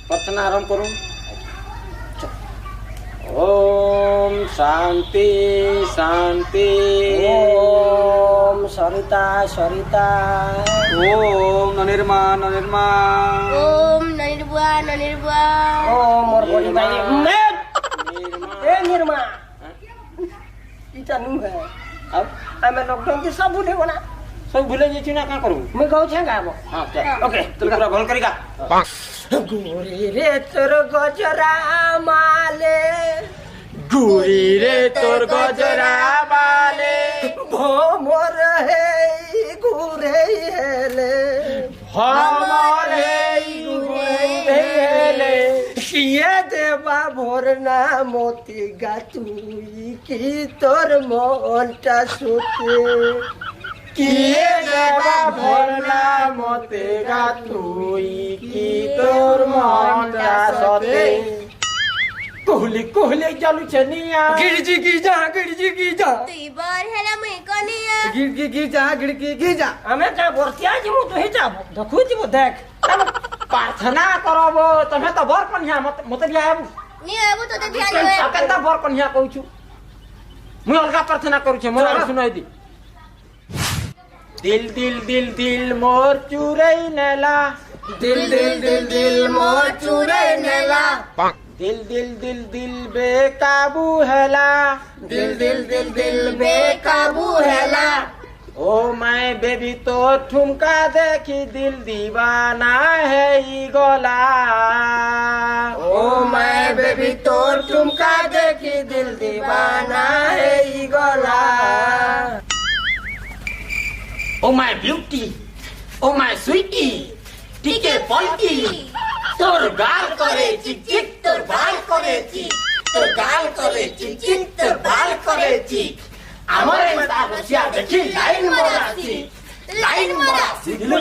प्रार्थना आरंभ करूं। ओम शांति शांति। ओम सरिता सरिता। ओम ननिर्मा ननिर्मा। ओम ननिर्बुआ ननिर्बुआ। ओम मोर बड़ी भाई मैं ए निर्मा इटा नु है। अब हमें लॉकडाउन के सब भूले बना सब भूले जे ना का करूं। मैं गाँव छे गाबो। हां ओके चल पूरा भल करेगा। गोरी रे तोर गजरा माले गुरी रे तोर गजरा बाले भोमर है गुरे हेले हमर हे गुरे हेले किए देवा भोरना मोती गातुई की तोर मनटा सुते किए देवा भरना मते गातुई की तोर मनटा सते कोहली कोहली चालू छनिया गिरजी की जा तुई बर हेला मुई कनिया। गिरगी जा हमें का बरतिया जिमु तो ही जाबो देखु जिमु देख प्रार्थना करबो तमे तो बर कन्या मते लियाबू नी आबो तो ध्यान होए। केता बर कन्या कहू छु मुई अलगा प्रार्थना करू छे मोर सुनाई दी। दिल दिल दिल दिल मोर चुरई नेला दिल दिल दिल दिल मोर चुरे नेला दिल दिल दिल दिल बेकाबू हैला दिल दिल दिल दिल बेकाबू हैला ओ मैं बेबी तो ठुमका देखी दिल दीवाना है ई गोला ओ मैं बेबी तोर ठुमका देखी दिल दीवाना है ई गोला oh my beauty oh my sweety टीके पलकी तोर गाल करे चिक चिक तोर बाल करे चिक तोर गाल करे चिक चिक तोर बाल करे चिक আমারে মতা বসিয়া দেখি লাইন মরাছি लाइन मारा। দিল